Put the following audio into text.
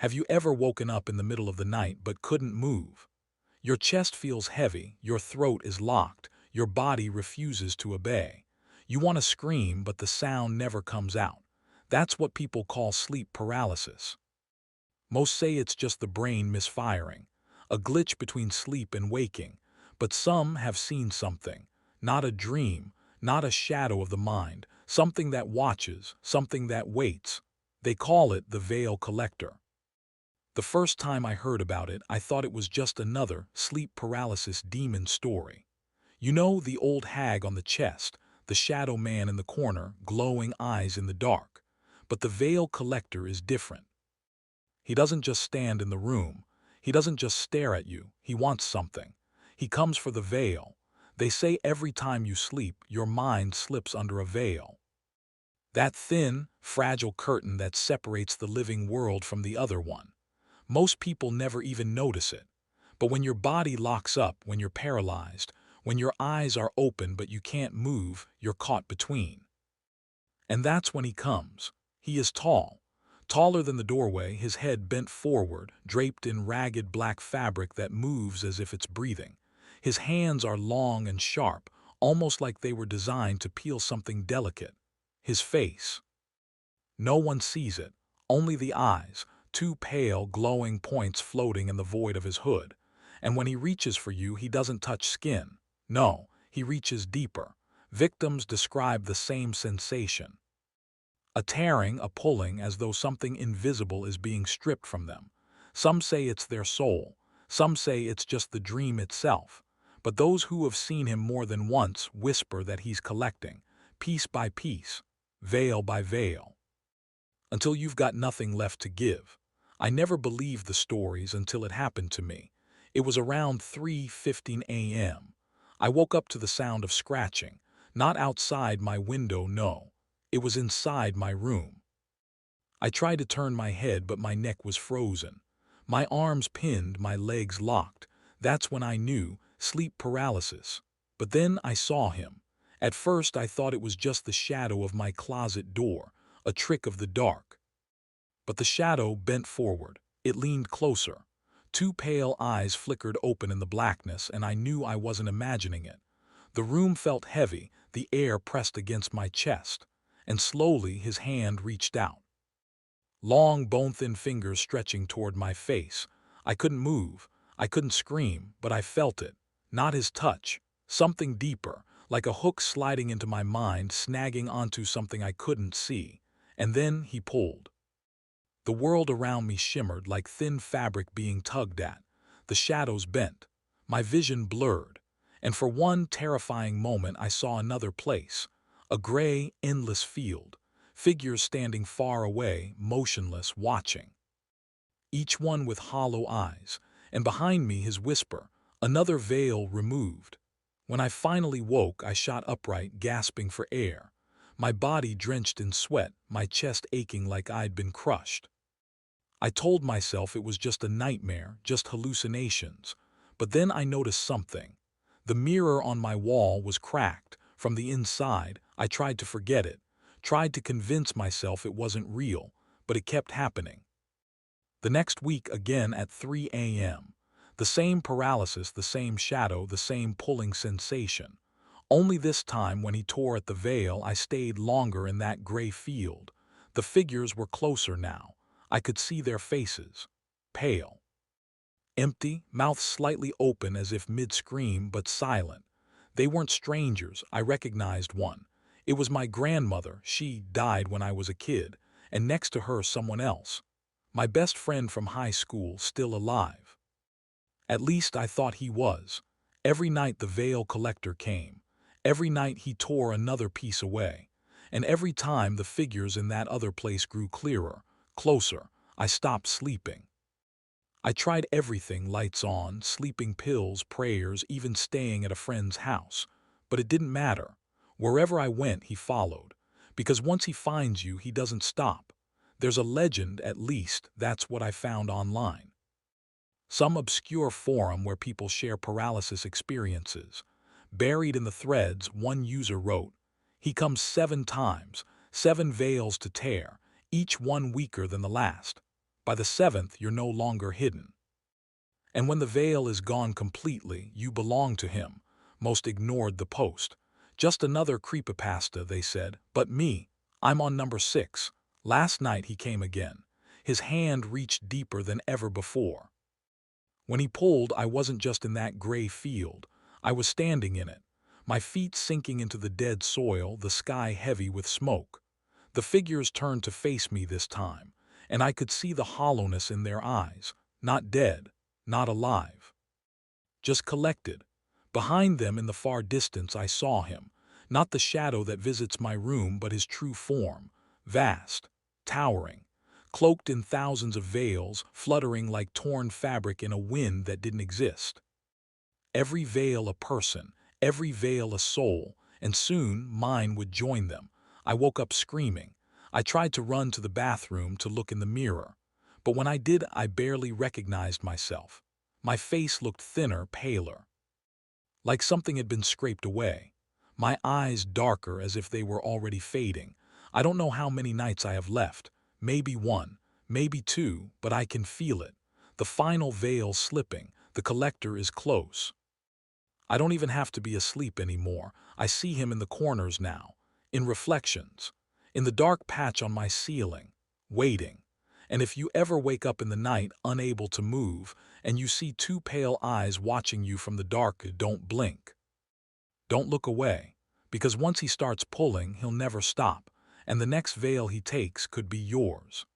Have you ever woken up in the middle of the night but couldn't move? Your chest feels heavy, your throat is locked, your body refuses to obey. You want to scream, but the sound never comes out. That's what people call sleep paralysis. Most say it's just the brain misfiring, a glitch between sleep and waking, but some have seen something, not a dream, not a shadow of the mind, something that watches, something that waits. They call it the veil collector. The first time I heard about it, I thought it was just another sleep paralysis demon story. You know, the old hag on the chest, the shadow man in the corner, glowing eyes in the dark. But the veil collector is different. He doesn't just stand in the room. He doesn't just stare at you. He wants something. He comes for the veil. They say every time you sleep, your mind slips under a veil. That thin, fragile curtain that separates the living world from the other one. Most people never even notice it. But when your body locks up, when you're paralyzed, when your eyes are open but you can't move, you're caught between. And that's when he comes. He is tall, taller than the doorway, his head bent forward, draped in ragged black fabric that moves as if it's breathing. His hands are long and sharp, almost like they were designed to peel something delicate. His face. No one sees it, only the eyes, two pale, glowing points floating in the void of his hood. And when he reaches for you, he doesn't touch skin. No, he reaches deeper. Victims describe the same sensation. A tearing, a pulling, as though something invisible is being stripped from them. Some say it's their soul. Some say it's just the dream itself. But those who have seen him more than once whisper that he's collecting, piece by piece, veil by veil, until you've got nothing left to give. I never believed the stories until it happened to me. It was around 3:15 a.m. I woke up to the sound of scratching, not outside my window, no. It was inside my room. I tried to turn my head, but my neck was frozen. My arms pinned, my legs locked. That's when I knew, sleep paralysis. But then I saw him. At first I thought it was just the shadow of my closet door, a trick of the dark. But the shadow bent forward. It leaned closer. Two pale eyes flickered open in the blackness, and I knew I wasn't imagining it. The room felt heavy, the air pressed against my chest, and slowly his hand reached out. Long, bone-thin fingers stretching toward my face. I couldn't move. I couldn't scream, but I felt it. Not his touch. Something deeper, like a hook sliding into my mind, snagging onto something I couldn't see. And then he pulled. The world around me shimmered like thin fabric being tugged at. The shadows bent. My vision blurred. And for one terrifying moment I saw another place. A gray, endless field. Figures standing far away, motionless, watching. Each one with hollow eyes. And behind me his whisper, another veil removed. When I finally woke, I shot upright, gasping for air. My body drenched in sweat, my chest aching like I'd been crushed. I told myself it was just a nightmare, just hallucinations. But then I noticed something. The mirror on my wall was cracked. From the inside, I tried to forget it, tried to convince myself it wasn't real, but it kept happening. The next week again at 3 a.m. The same paralysis, the same shadow, the same pulling sensation. Only this time, when he tore at the veil, I stayed longer in that gray field. The figures were closer now. I could see their faces. Pale. Empty, mouths slightly open as if mid-scream, but silent. They weren't strangers. I recognized one. It was my grandmother. She died when I was a kid, and next to her someone else. My best friend from high school, still alive. At least I thought he was. Every night the veil collector came. Every night he tore another piece away. And every time the figures in that other place grew clearer, closer. I stopped sleeping. I tried everything, lights on, sleeping pills, prayers, even staying at a friend's house. But it didn't matter. Wherever I went, he followed. Because once he finds you, he doesn't stop. There's a legend, at least, that's what I found online. Some obscure forum where people share paralysis experiences. Buried in the threads, one user wrote, "He comes 7 times, 7 veils to tear, each one weaker than the last. By the seventh, you're no longer hidden. And when the veil is gone completely, you belong to him. Most ignored the post. Just another creepypasta, they said. But me, I'm on number 6. Last night he came again. His hand reached deeper than ever before. When he pulled, I wasn't just in that gray field. I was standing in it, my feet sinking into the dead soil, the sky heavy with smoke. The figures turned to face me this time, and I could see the hollowness in their eyes. Not dead, not alive, just collected. Behind them in the far distance I saw him, not the shadow that visits my room but his true form, vast, towering, cloaked in thousands of veils, fluttering like torn fabric in a wind that didn't exist. Every veil a person, every veil a soul, and soon mine would join them. I woke up screaming. I tried to run to the bathroom to look in the mirror, but when I did, I barely recognized myself. My face looked thinner, paler, like something had been scraped away. My eyes darker as if they were already fading. I don't know how many nights I have left. Maybe 1, maybe 2, but I can feel it. The final veil slipping. The collector is close. I don't even have to be asleep anymore. I see him in the corners now, in reflections, in the dark patch on my ceiling, waiting. And if you ever wake up in the night unable to move, and you see 2 pale eyes watching you from the dark, don't blink. Don't look away, because once he starts pulling, he'll never stop, and the next veil he takes could be yours.